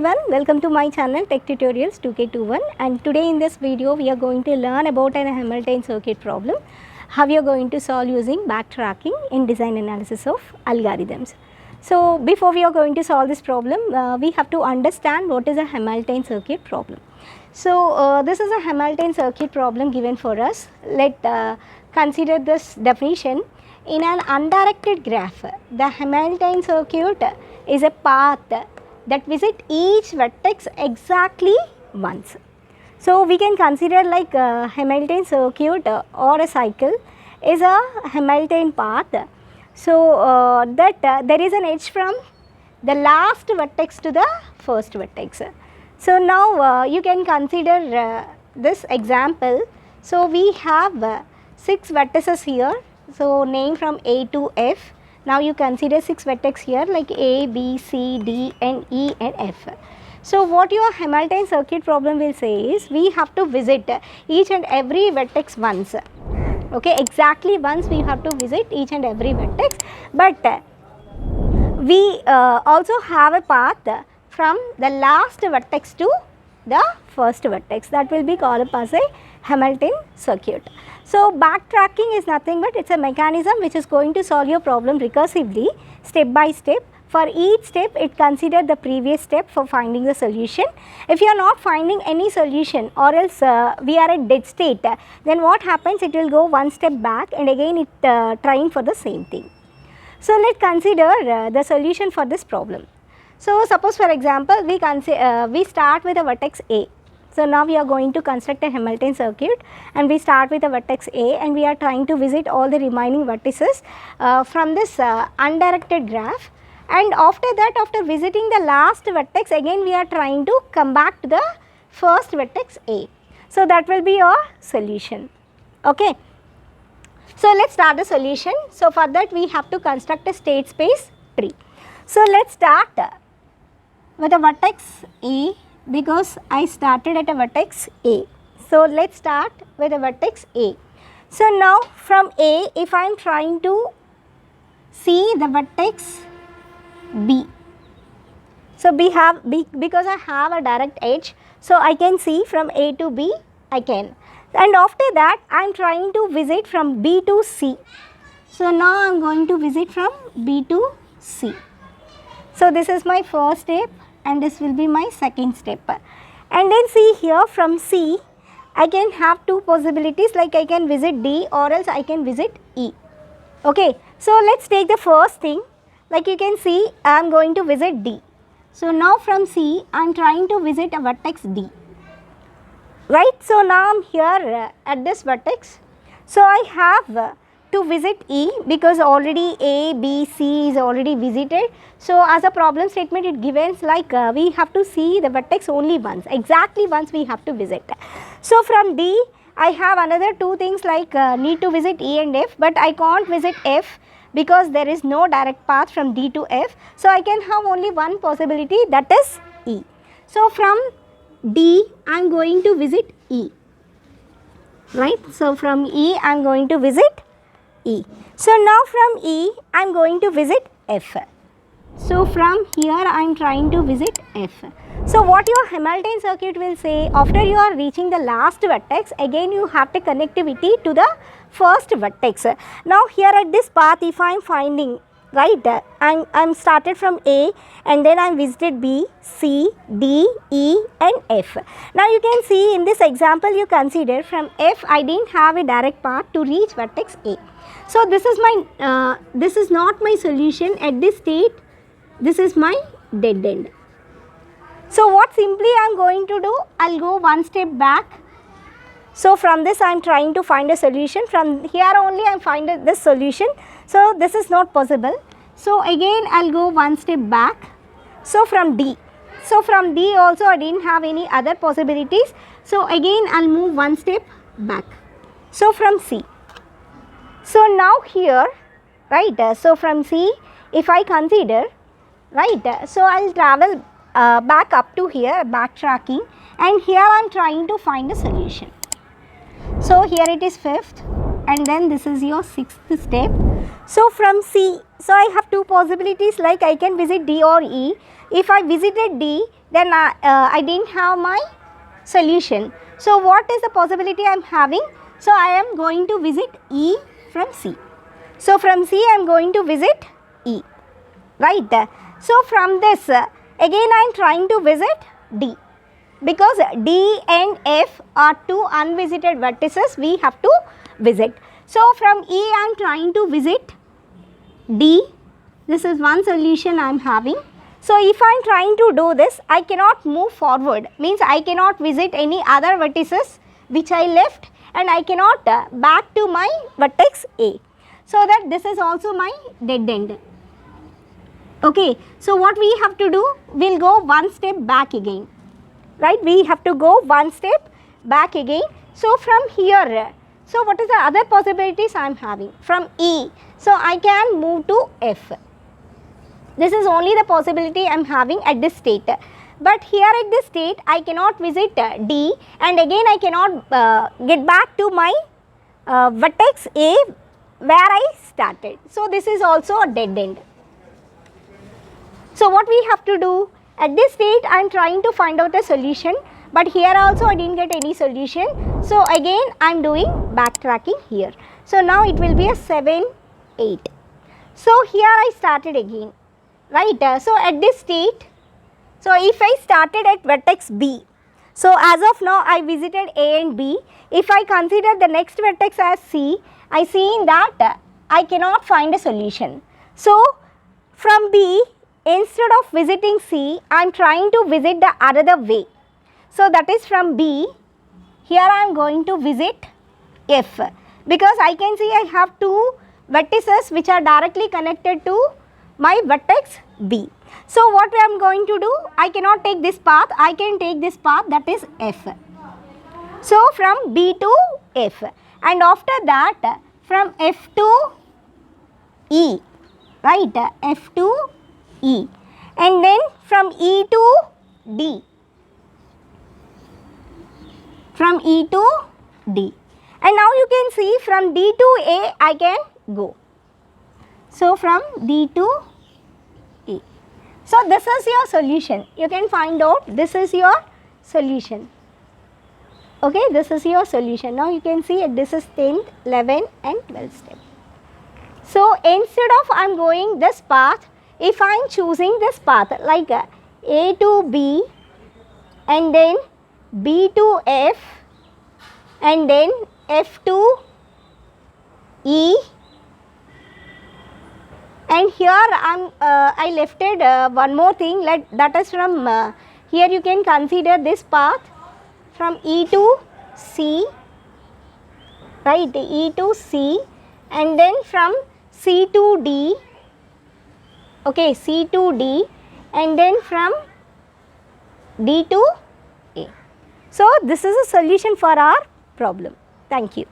everyone, welcome to my channel Tech Tutorials 2K21, and today in this video we are going to learn about an Hamilton circuit problem, how we are going to solve using backtracking in design analysis of algorithms. So before we are going to solve this problem, we have to understand what is a Hamilton circuit problem. So this is a Hamilton circuit problem given for us. Let consider this definition. In an undirected graph, the Hamilton circuit is a path that visit each vertex exactly once. So we can consider like a Hamilton circuit or a cycle is a Hamilton path. So that there is an edge from the last vertex to the first vertex. So now you can consider this example. So we have 6 vertices here. So name from A to F. Now you consider 6 vertex here like A, B, C, D and E and F. So what your Hamilton circuit problem will say is we have to visit each and every vertex once. Okay, exactly once we have to visit each and every vertex, but we also have a path from the last vertex to the first vertex, that will be called as a Hamilton circuit. So backtracking is nothing but it's a mechanism which is going to solve your problem recursively, step by step. For each step it consider the previous step for finding the solution. If you are not finding any solution or else we are at dead state, then what happens, it will go one step back and again it trying for the same thing. So let's consider the solution for this problem. So suppose for example we start with a vertex A. So now we are going to construct a Hamilton circuit and we start with a vertex A and we are trying to visit all the remaining vertices from this undirected graph, and after that, after visiting the last vertex, again we are trying to come back to the first vertex A. So that will be our solution. Okay. So let's start the solution. So for that we have to construct a state space tree. So let's start with a vertex A, because I started at a vertex A. So let's start with a vertex A. So now from A, if I am trying to see the vertex B. So because I have a direct edge, so I can see from A to B, I can. And after that I am trying to visit from B to C. So now I am going to visit from B to C. So this is my first step and this will be my second step. And then see here from C, I can have 2 possibilities, like I can visit D or else I can visit E. Okay. So let's take the first thing, like you can see I am going to visit D. So now from C I am trying to visit a vertex D. Right. So now I am here at this vertex. So I have to visit E because already A, B, C is already visited. So as a problem statement it gives like we have to see the vertex only once, exactly once we have to visit. So from D I have another 2 things like need to visit E and F, but I can't visit F because there is no direct path from D to F. So I can have only one possibility, that is E. So from D I am going to visit E. Right. So from E I am going to visit E. So now from E I am going to visit F. So from here I am trying to visit F. So what your Hamilton circuit will say, after you are reaching the last vertex, again you have the connectivity to the first vertex. Now here at this path, if I am finding, right, I am started from A and then I am visited B, C, D, E and F. Now you can see in this example you consider from F I didn't have a direct path to reach vertex A. So this is my, this is not my solution at this state, this is my dead end. So what simply I am going to do, I will go one step back. So from this I am trying to find a solution, from here only I am finding this solution. So this is not possible. So again I will go one step back. So from D. So from D also I didn't have any other possibilities. So again I will move one step back. So from C. So now here, right, so from C if I consider, right, so I will travel back up to here, backtracking, and here I am trying to find a solution. So here it is 5th and then this is your 6th step. So from C, so I have 2 possibilities, like I can visit D or E. If I visited D, then I didn't have my solution. So what is the possibility I am having? So I am going to visit E from C. So from C I am going to visit E, right? So from this again I am trying to visit D, because D and F are two unvisited vertices we have to visit. So from E I am trying to visit D. This is one solution I am having. So if I am trying to do this, I cannot move forward, means I cannot visit any other vertices which I left, and I cannot back to my vertex A. So that this is also my dead end. Okay, so what we have to do, we will go one step back again, right? We have to go one step back again. So from here, so what is the other possibilities I am having? From E, so I can move to F. This is only the possibility I am having at this state. But here at this state, I cannot visit D, and again I cannot get back to my vertex A where I started. So this is also a dead end. So what we have to do, at this state I am trying to find out a solution, but here also I didn't get any solution. So again I am doing backtracking here. So now it will be a 7, 8. So here I started again, right? So at this state, so if I started at vertex B, so as of now I visited A and B. If I consider the next vertex as C, I see in that I cannot find a solution. So from B, instead of visiting C, I am trying to visit the other way. So that is from B, here I am going to visit F, because I can see I have two vertices which are directly connected to my vertex B. So what I am going to do, I cannot take this path, I can take this path, that is F. So from B to F, and after that from F to E, right? F to E, and then from E to D, from E to D, and now you can see from D to A I can go. So from D to E. So this is your solution. You can find out this is your solution. Okay, this is your solution. Now you can see this is 10th, 11th and 12th step. So instead of I am going this path, if I am choosing this path like A to B, and then B to F, and then F to E, and here I lefted one more thing, that is from here you can consider this path from E to C, right? E to C, and then from C to D, okay, C to D, and then from D to A. So this is a solution for our problem. Thank you.